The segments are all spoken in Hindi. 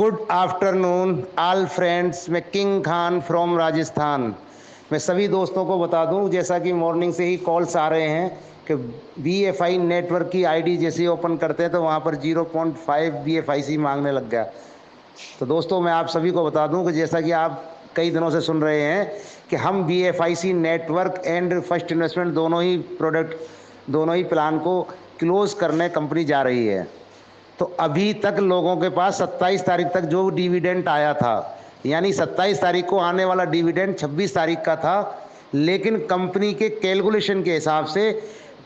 Good afternoon all friends. मैं किंग खान फ्रॉम राजस्थान। मैं सभी दोस्तों को बता दूं, जैसा कि मॉर्निंग से ही कॉल्स आ रहे हैं कि BFI नेटवर्क की आईडी जैसे ही ओपन करते हैं तो वहां पर 0.5 BFIC मांगने लग गया। तो दोस्तों, मैं आप सभी को बता दूं कि जैसा कि आप कई दिनों से सुन रहे हैं कि हम BFIC network and first investment दोनों ही प्लान को क्लोज करने कंपनी जा रही है। तो अभी तक लोगों के पास 27 तारीख तक जो डिविडेंड आया था, यानी 27 तारीख को आने वाला डिविडेंड 26 तारीख का था, लेकिन कंपनी के कैलकुलेशन के हिसाब से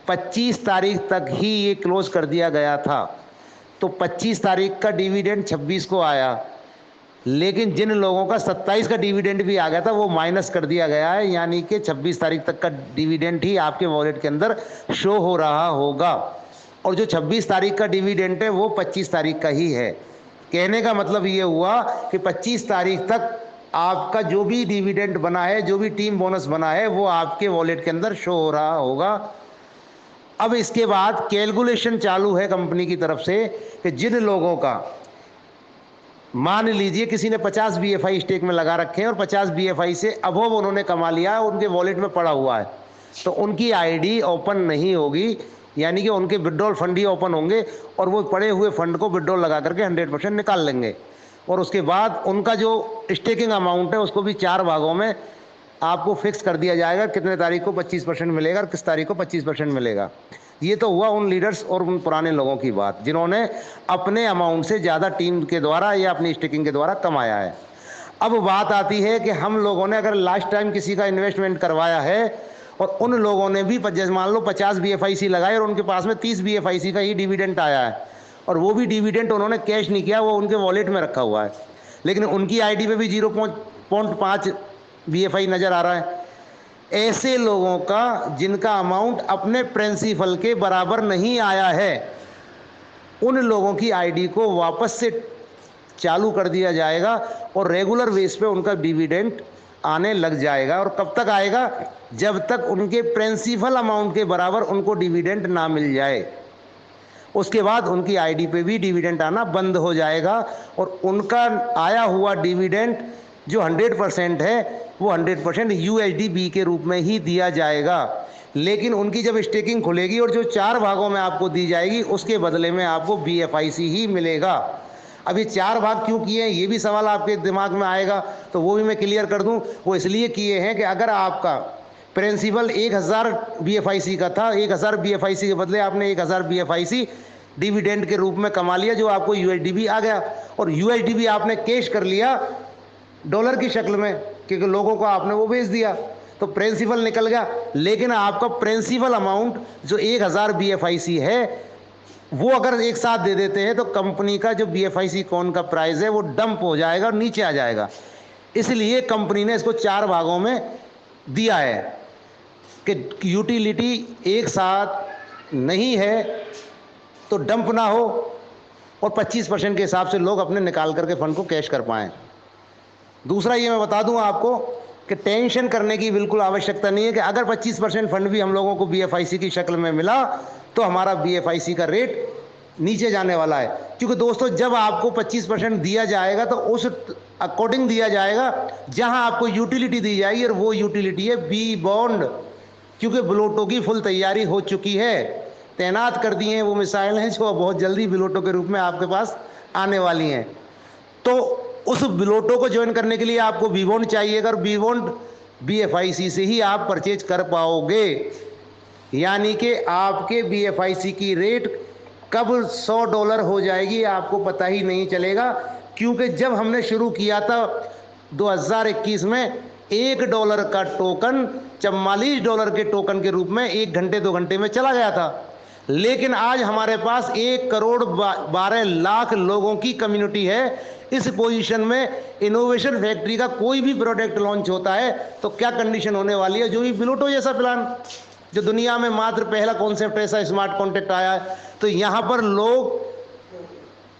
25 तारीख तक ही ये क्लोज कर दिया गया था। तो 25 तारीख का डिविडेंड 26 को आया, लेकिन जिन लोगों का 27 का डिविडेंड भी आ गया था वो माइनस कर दिया गया है, यानी कि 26 तारीख तक का डिविडेंड ही आपके वॉलेट के अंदर शो हो रहा होगा। और जो 26 तारीख का डिविडेंड है वो 25 तारीख का ही है। कहने का मतलब ये हुआ कि 25 तारीख तक आपका जो भी डिविडेंड बना है, जो भी टीम बोनस बना है, वो आपके वॉलेट के अंदर शो हो रहा होगा। अब इसके बाद कैलकुलेशन चालू है कंपनी की तरफ से कि जिन लोगों का, मान लीजिए किसी ने 50 BFI स्टेक में लगा रखे हैं और 50 BFI से अबव उन्होंने कमा लिया, उनके वॉलेट में पड़ा हुआ है, तो उनकी आईडी ओपन नहीं होगी, यानी कि उनके विड्रॉल फंड ही ओपन होंगे और वो पड़े हुए फंड को विड्रॉल लगा करके 100% निकाल लेंगे। और उसके बाद उनका जो स्टेकिंग अमाउंट है उसको भी 4 भागों में आपको फिक्स कर दिया जाएगा, कितने तारीख को 25% मिलेगा और किस तारीख को 25% मिलेगा। ये तो हुआ उन लीडर्स और उन पुराने लोगों की बात जिन्होंने अपने अमाउंट से ज़्यादा टीम के द्वारा या अपनी स्टेकिंग के द्वारा कमाया है। अब बात आती है कि हम लोगों ने अगर लास्ट टाइम किसी का इन्वेस्टमेंट करवाया है और उन लोगों ने भी जैसे मान लो 50 BFIC लगाए और उनके पास में 30 BFIC का ही डिविडेंड आया है और वो भी डिविडेंड उन्होंने कैश नहीं किया, वो उनके वॉलेट में रखा हुआ है, लेकिन उनकी आईडी पे भी 0.5 BFI नज़र आ रहा है। ऐसे लोगों का जिनका अमाउंट अपने प्रिंसिपल के बराबर नहीं आया है, उन लोगों की आईडी को वापस से चालू कर दिया जाएगा और रेगुलर बेस पे उनका डिविडेंड आने लग जाएगा। और कब तक आएगा? जब तक उनके प्रिंसिपल अमाउंट के बराबर उनको डिविडेंड ना मिल जाए। उसके बाद उनकी आईडी पे भी डिविडेंड आना बंद हो जाएगा और उनका आया हुआ डिविडेंड जो 100% है वो 100% USDB के रूप में ही दिया जाएगा। लेकिन उनकी जब स्टेकिंग खुलेगी और जो 4 भागों में आपको दी जाएगी उसके बदले में आपको BFIC ही मिलेगा। अब ये 4 भाग क्यों किए हैं, ये भी सवाल आपके दिमाग में आएगा, तो वो भी मैं क्लियर कर दूं। वो इसलिए किए हैं कि अगर आपका प्रिंसिपल 1000 BFIC का था, 1000 BFIC के बदले आपने 1000 BFIC डिविडेंड के रूप में कमा लिया, जो आपको USDB आ गया और USDB आपने कैश कर लिया डॉलर की शक्ल में, क्योंकि लोगों को आपने वो भेज दिया, तो प्रिंसिपल निकल गया। लेकिन आपका प्रिंसिपल अमाउंट जो 1000 BFIC है वो अगर एक साथ दे देते हैं तो कंपनी का जो BFIC कॉइन का प्राइस है वो डंप हो जाएगा, नीचे आ जाएगा। इसलिए कंपनी ने इसको 4 भागों में दिया है कि यूटिलिटी एक साथ नहीं है तो डंप ना हो और 25% के हिसाब से लोग अपने निकाल करके फंड को कैश कर पाएं। दूसरा ये मैं बता दूं आपको कि टेंशन करने की बिल्कुल आवश्यकता नहीं है कि अगर 25% फंड भी हम लोगों को BFIC की शक्ल में मिला तो हमारा BFIC का रेट नीचे जाने वाला है। क्योंकि दोस्तों, जब आपको 25% दिया जाएगा तो उस अकॉर्डिंग दिया जाएगा जहां आपको यूटिलिटी दी जाएगी, और वो यूटिलिटी है B बॉन्ड। क्योंकि ब्लोटो की फुल तैयारी हो चुकी है, तैनात कर दिए हैं वो मिसाइल हैं जो बहुत जल्दी ब्लोटो के रूप में आपके पास आने वाली हैं। तो उस ब्लोटो को ज्वाइन करने के लिए आपको B बॉन्ड चाहिए, अगर B बॉन्ड BFIC से ही आप परचेज कर पाओगे। यानी कि आपके BFIC की रेट कब $100 हो जाएगी आपको पता ही नहीं चलेगा। क्योंकि जब हमने शुरू किया था 2021 में, $1 का टोकन $44 के टोकन के रूप में 1 घंटे 2 घंटे में चला गया था। लेकिन आज हमारे पास 1 करोड़ 12 लाख लोगों की कम्युनिटी है। इस पोजीशन में इनोवेशन फैक्ट्री का कोई भी प्रोडक्ट लॉन्च होता है तो क्या कंडीशन होने वाली है। जो भी ब्लोटो जैसा प्लान, जो दुनिया में मात्र पहला कॉन्सेप्ट ऐसा स्मार्ट कॉन्ट्रैक्ट आया है, तो यहाँ पर लोग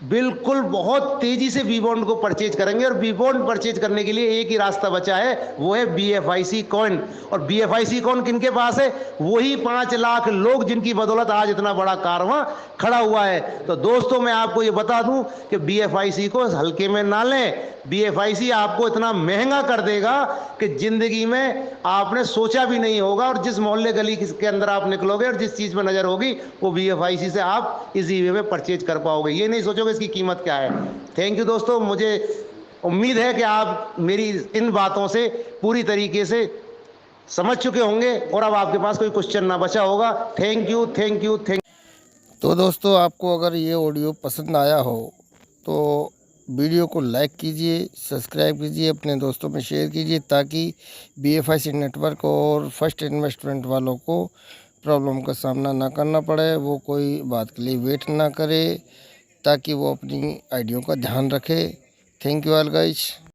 बिल्कुल बहुत तेजी से बी बॉन्ड को परचेज करेंगे। और बी बॉन्ड परचेज करने के लिए एक ही रास्ता बचा है, वो है BFIC कॉइन। और BFIC कॉइन किनके पास है? वही 5 लाख लोग जिनकी बदौलत आज इतना बड़ा कारवां खड़ा हुआ है। तो दोस्तों मैं आपको ये बता दूं कि BFIC को हल्के में ना लें। BFIC आपको इतना महंगा कर देगा कि जिंदगी में आपने सोचा भी नहीं होगा। और जिस मोहल्ले गली के अंदर आप निकलोगे और जिस चीज में नजर होगी वो BFIC से आप इजी वे में परचेज कर पाओगे। ये नहीं सोचोगे इसकी कीमत क्या है। थैंक यू दोस्तों, मुझे उम्मीद है कि आप मेरी इन बातों से पूरी तरीके से समझ चुके होंगे और अब आपके पास कोई क्वेश्चन ना बचा होगा। Thank you, thank you, thank. तो दोस्तों, आपको अगर ये ऑडियो पसंद आया हो तो वीडियो को लाइक कीजिए, सब्सक्राइब कीजिए, अपने दोस्तों में शेयर कीजिए, ताकि BFIC नेटवर्क और फर्स्ट इन्वेस्टमेंट वालों को प्रॉब्लम का सामना ना करना पड़े, वो कोई बात के लिए वेट ना करे, ताकि वो अपनी आइडियो का ध्यान रखे। Thank you all guys.